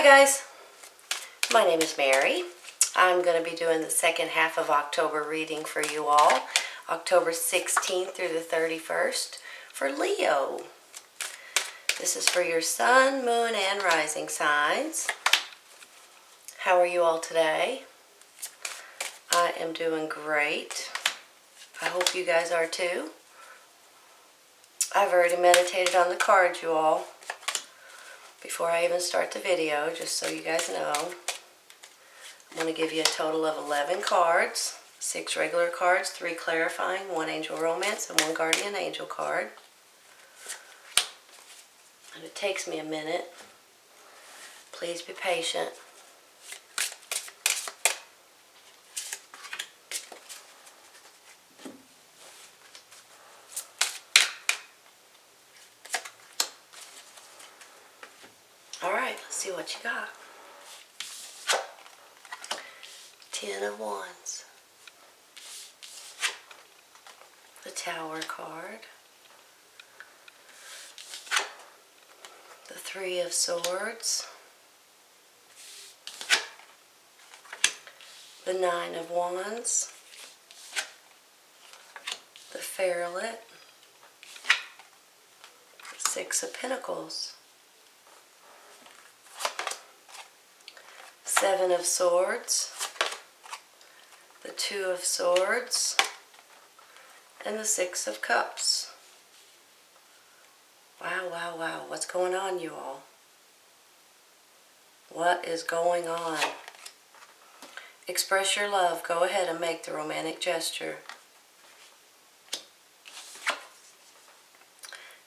guys, my name is Mary. I'm going to be doing the second half of October reading for you all, October 16th through the 31st for Leo. This is for your sun, moon, and rising signs. How are you all today? I am doing great. I hope you guys are too. I've already meditated on the cards, you all, before I even start the video, just so you guys know. I'm going to give you a total of 11 cards, 6 regular cards, 3 clarifying, 1 angel romance, and 1 guardian angel card. And it takes me a minute. Please be patient. Alright, let's see what you got. 10 of Wands. The Tower card. The 3 of Swords. The 9 of Wands. The Ferret. The 6 of Pentacles. 7 of Swords, the 2 of Swords, and the 6 of Cups. Wow, wow, wow. What's going on, you all? What is going on? Express your love. Go ahead and make the romantic gesture.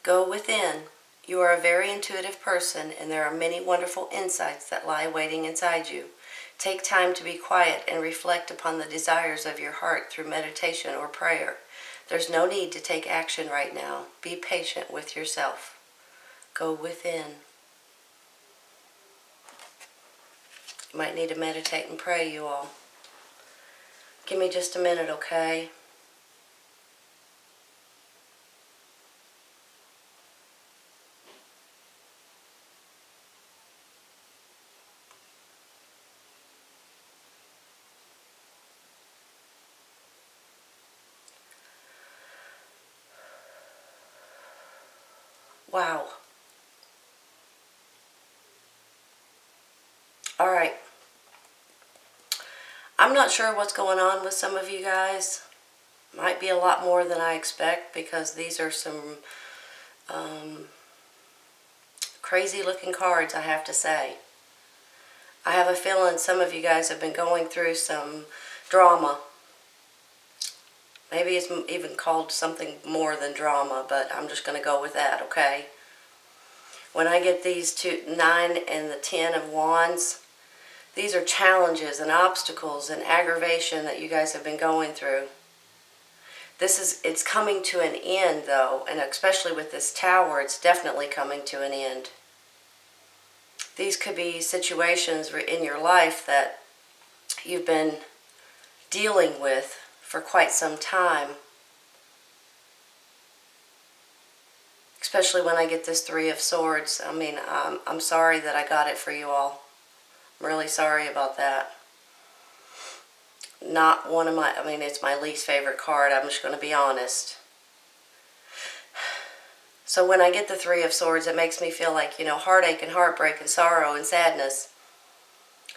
Go within. You are a very intuitive person, and there are many wonderful insights that lie waiting inside you. Take time to be quiet and reflect upon the desires of your heart through meditation or prayer. There's no need to take action right now. Be patient with yourself. Go within. You might need to meditate and pray, you all. Give me just a minute, okay? Wow. All right. I'm not sure what's going on with some of you guys. Might be a lot more than I expect, because these are some crazy looking cards, I have to say. I have a feeling some of you guys have been going through some drama. Maybe it's even called something more than drama, but I'm just going to go with that, okay? When I get these 9 and the 10 of Wands, these are challenges and obstacles and aggravation that you guys have been going through. It's coming to an end, though, and especially with this Tower, it's definitely coming to an end. These could be situations in your life that you've been dealing with for quite some time. Especially when I get this 3 of Swords. I mean, I'm sorry that I got it for you all. I'm really sorry about that. Not one of my, I mean, it's my least favorite card. I'm just going to be honest. So when I get the 3 of Swords, it makes me feel like, heartache and heartbreak and sorrow and sadness.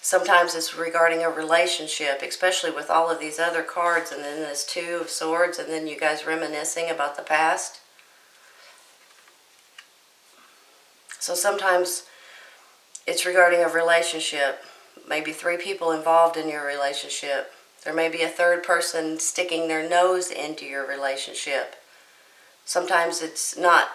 Sometimes it's regarding a relationship, especially with all of these other cards, and then this 2 of Swords, and then you guys reminiscing about the past. So sometimes it's regarding a relationship, maybe 3 people involved in your relationship. There may be a 3rd person sticking their nose into your relationship. Sometimes it's not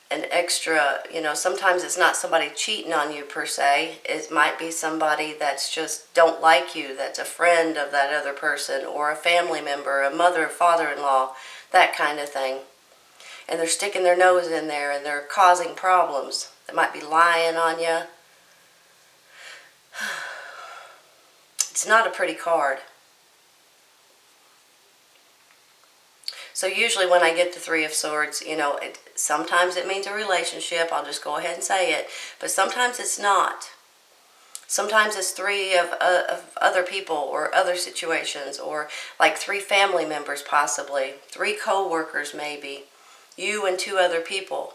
an extra, sometimes it's not somebody cheating on you per se. It might be somebody that's just don't like you, that's a friend of that other person, or a family member, a mother, father-in-law, that kind of thing. And they're sticking their nose in there, and they're causing problems. They might be lying on you. It's not a pretty card. So usually when I get the 3 of Swords, sometimes it means a relationship. I'll just go ahead and say it. But sometimes it's not. Sometimes it's three of other people or other situations, or like three family members possibly, three co-workers maybe, you and two other people.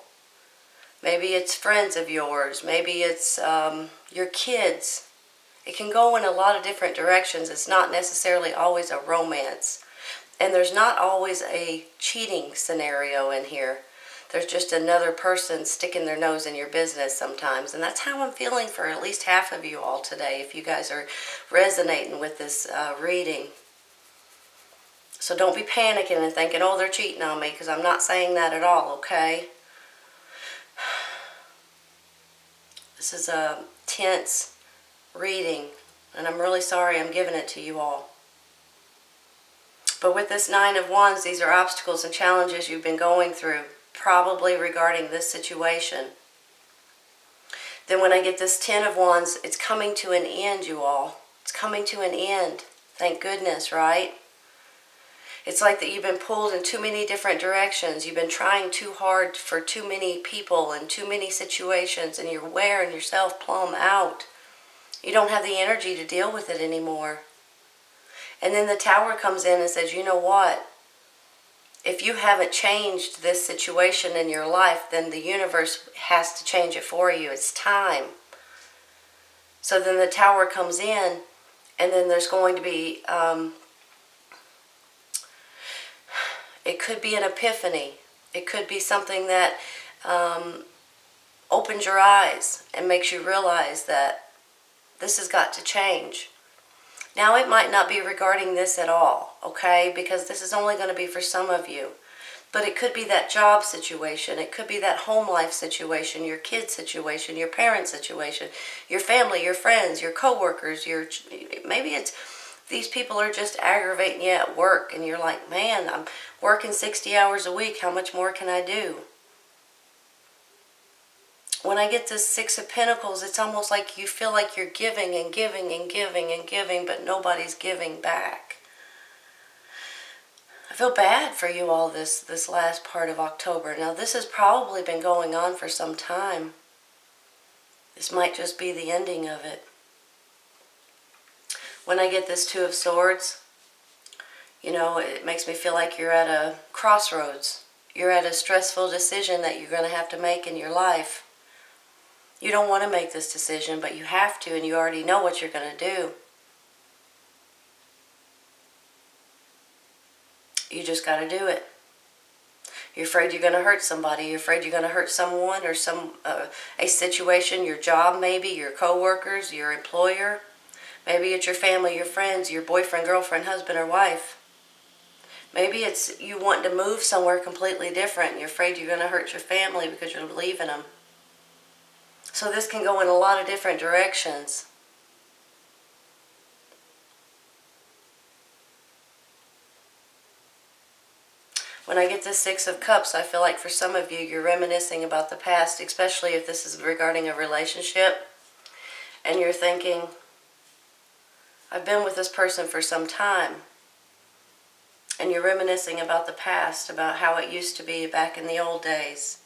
Maybe it's friends of yours, maybe it's your kids. It can go in a lot of different directions. It's not necessarily always a romance. And there's not always a cheating scenario in here. There's just another person sticking their nose in your business sometimes. And that's how I'm feeling for at least half of you all today, if you guys are resonating with this reading. So don't be panicking and thinking, oh, they're cheating on me, because I'm not saying that at all, okay? This is a tense reading, and I'm really sorry I'm giving it to you all. But with this Nine of Wands, these are obstacles and challenges you've been going through, probably regarding this situation. Then when I get this Ten of Wands, it's coming to an end, you all. It's coming to an end. Thank goodness, right? It's like that you've been pulled in too many different directions. You've been trying too hard for too many people and too many situations, and you're wearing yourself plumb out. You don't have the energy to deal with it anymore. And then the Tower comes in and says, you know what? If you haven't changed this situation in your life, then the universe has to change it for you. It's time. So then the Tower comes in, and then there's going to be, it could be an epiphany. It could be something that opens your eyes and makes you realize that this has got to change. Now, it might not be regarding this at all, okay? Because this is only going to be for some of you. But it could be that job situation. It could be that home life situation, your kid situation, your parent situation, your family, your friends, your coworkers. Maybe it's these people are just aggravating you at work, and you're like, man, I'm working 60 hours a week. How much more can I do? When I get this Six of Pentacles, it's almost like you feel like you're giving and giving and giving and giving, but nobody's giving back. I feel bad for you all this last part of October. Now, this has probably been going on for some time. This might just be the ending of it. When I get this Two of Swords, you know, it makes me feel like you're at a crossroads. You're at a stressful decision that you're going to have to make in your life. You don't want to make this decision, but you have to, and you already know what you're going to do. You just got to do it. You're afraid you're going to hurt somebody. You're afraid you're going to hurt someone or a situation, your job maybe, your coworkers, your employer. Maybe it's your family, your friends, your boyfriend, girlfriend, husband, or wife. Maybe it's you wanting to move somewhere completely different. You're afraid you're going to hurt your family because you're leaving them. So this can go in a lot of different directions. When I get this Six of Cups, I feel like for some of you, you're reminiscing about the past, especially if this is regarding a relationship. And you're thinking, I've been with this person for some time. And you're reminiscing about the past, about how it used to be back in the old days.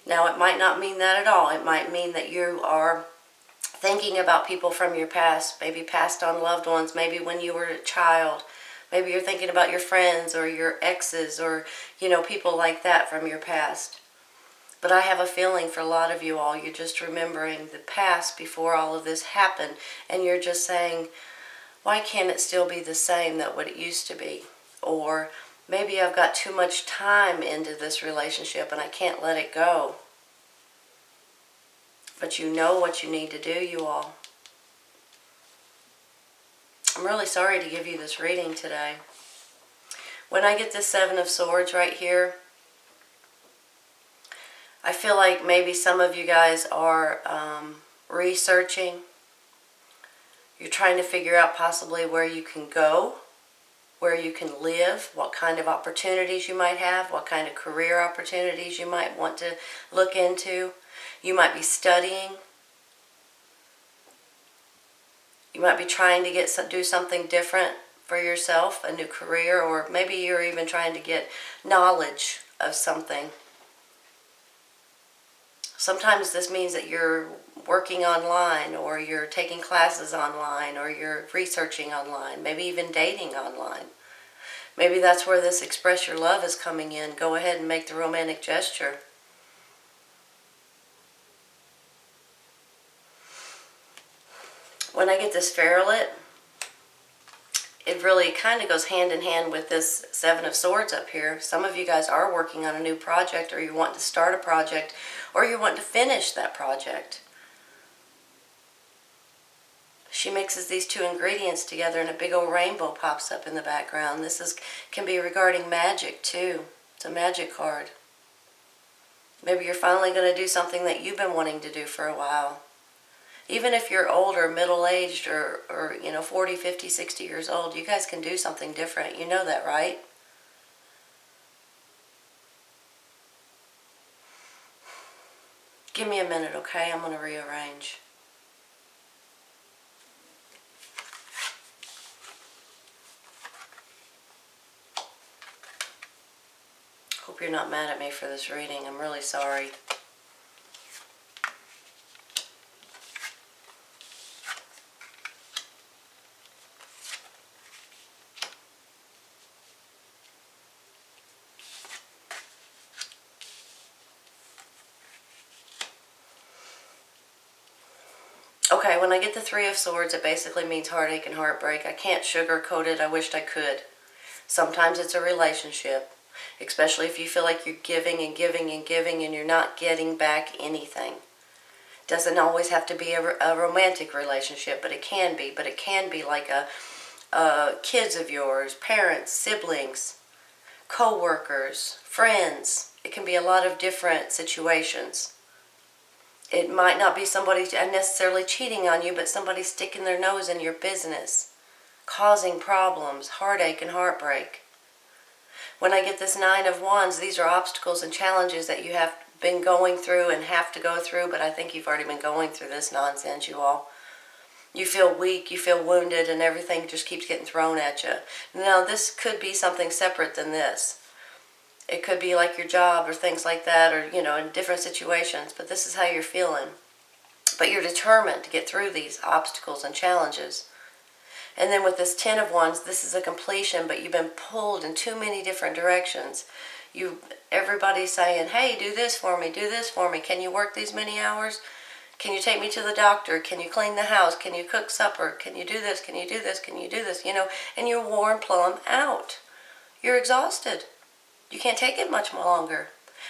Now, it might not mean that at all. It might mean that you are thinking about people from your past, maybe passed on loved ones, maybe when you were a child. Maybe you're thinking about your friends or your exes or, you know, people like that from your past. But I have a feeling for a lot of you all, you're just remembering the past before all of this happened. And you're just saying, why can't it still be the same that what it used to be? Or maybe I've got too much time into this relationship and I can't let it go. But you know what you need to do, you all. I'm really sorry to give you this reading today. When I get this Seven of Swords right here, I feel like maybe some of you guys are researching. You're trying to figure out possibly where you can go, where you can live, what kind of opportunities you might have, what kind of career opportunities you might want to look into. You might be studying. You might be trying to do something different for yourself, a new career, or maybe you're even trying to get knowledge of something. Sometimes this means that you're working online, or you're taking classes online, or you're researching online, maybe even dating online. Maybe that's where this express your love is coming in. Go ahead and make the romantic gesture. When I get this Ferulet, it really kind of goes hand in hand with this Seven of Swords up here. Some of you guys are working on a new project, or you want to start a project, or you want to finish that project. She mixes these two ingredients together and a big old rainbow pops up in the background. Can be regarding magic too. It's a magic card. Maybe you're finally going to do something that you've been wanting to do for a while. Even if you're older, middle-aged, or 40, 50, 60 years old, you guys can do something different. You know that, right? Give me a minute, okay? I'm going to rearrange. Hope you're not mad at me for this reading. I'm really sorry. Okay, when I get the Three of Swords, it basically means heartache and heartbreak. I can't sugarcoat it. I wished I could. Sometimes it's a relationship, especially if you feel like you're giving and giving and giving and you're not getting back anything. Doesn't always have to be a romantic relationship, but it can be. But it can be like kids of yours, parents, siblings, co-workers, friends. It can be a lot of different situations. It might not be somebody necessarily cheating on you, but somebody sticking their nose in your business, causing problems, heartache and heartbreak. When I get this Nine of Wands, these are obstacles and challenges that you have been going through and have to go through, but I think you've already been going through this nonsense, you all. You feel weak, you feel wounded, and everything just keeps getting thrown at you. Now, this could be something separate than this. It could be like your job or things like that, or, in different situations, but this is how you're feeling. But you're determined to get through these obstacles and challenges. And then with this Ten of Wands, this is a completion, but you've been pulled in too many different directions. Everybody's saying, hey, do this for me, can you work these many hours? Can you take me to the doctor? Can you clean the house? Can you cook supper? Can you do this? Can you do this? Can you do this? And you're worn plumb out. You're exhausted. You can't take it much longer.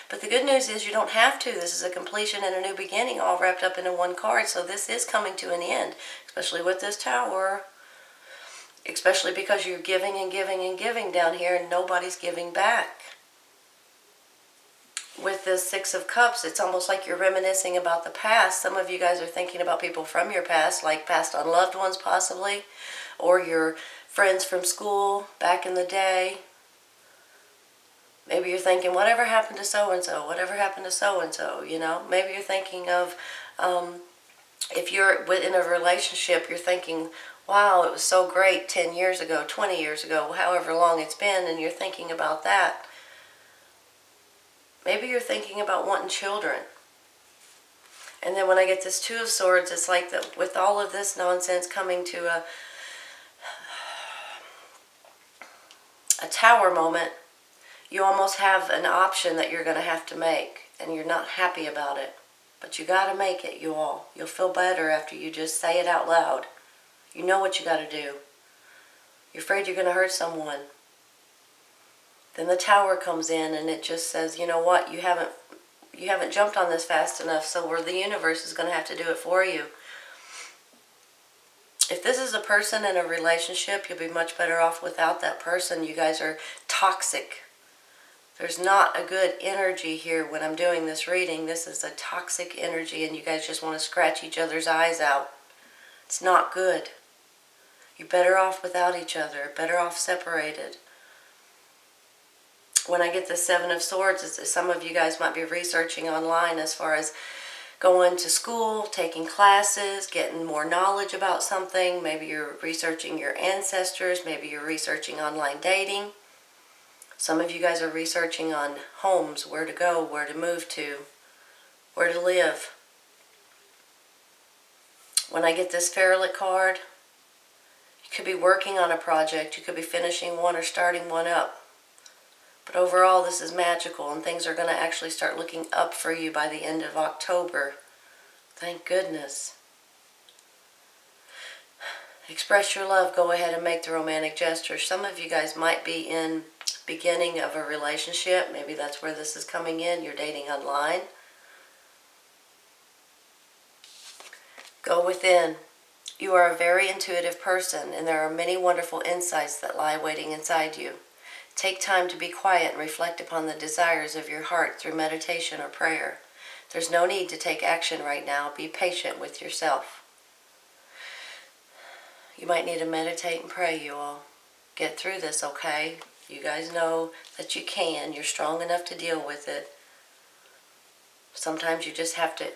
But the good news is you don't have to. This is a completion and a new beginning all wrapped up into one card. So this is coming to an end, especially with this Tower. Especially because you're giving and giving and giving down here and nobody's giving back. With this Six of Cups, it's almost like you're reminiscing about the past. Some of you guys are thinking about people from your past, like past unloved ones possibly, or your friends from school back in the day. Maybe you're thinking, whatever happened to so-and-so? Whatever happened to so-and-so? Maybe you're thinking of, if you're in a relationship, you're thinking, wow, it was so great 10 years ago, 20 years ago, however long it's been, and you're thinking about that. Maybe you're thinking about wanting children. And then when I get this Two of Swords, it's like that with all of this nonsense coming to a Tower moment, you almost have an option that you're going to have to make, and you're not happy about it. But you got to make it, you all. You'll feel better after you just say it out loud. You know what you got to do. You're afraid you're going to hurt someone. Then the Tower comes in and it just says, you know what, you haven't jumped on this fast enough, so the universe is going to have to do it for you. If this is a person in a relationship, you'll be much better off without that person. You guys are toxic. There's not a good energy here when I'm doing this reading. This is a toxic energy and you guys just want to scratch each other's eyes out. It's not good. You're better off without each other, better off separated. When I get the Seven of Swords, some of you guys might be researching online as far as going to school, taking classes, getting more knowledge about something. Maybe you're researching your ancestors. Maybe you're researching online dating. Some of you guys are researching on homes, where to go, where to move to, where to live. When I get this Fairlight card, you could be working on a project, you could be finishing one or starting one up. But overall, this is magical, and things are going to actually start looking up for you by the end of October. Thank goodness. Express your love. Go ahead and make the romantic gesture. Some of you guys might be in beginning of a relationship. Maybe that's where this is coming in. You're dating online. Go within. You are a very intuitive person, and there are many wonderful insights that lie waiting inside you. Take time to be quiet and reflect upon the desires of your heart through meditation or prayer. There's no need to take action right now. Be patient with yourself. You might need to meditate and pray, you all. Get through this, okay? You guys know that you can. You're strong enough to deal with it. Sometimes you just have to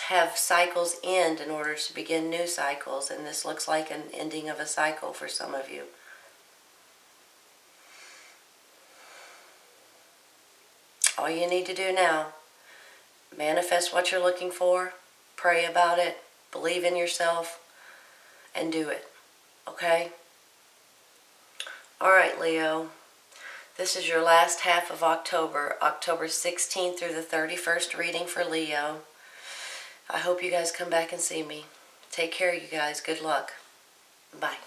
have cycles end in order to begin new cycles, and this looks like an ending of a cycle for some of you. All you need to do now, manifest what you're looking for, pray about it, believe in yourself, and do it. Okay? Alright, Leo. This is your last half of October, October 16th through the 31st reading for Leo. I hope you guys come back and see me. Take care, you guys. Good luck. Bye.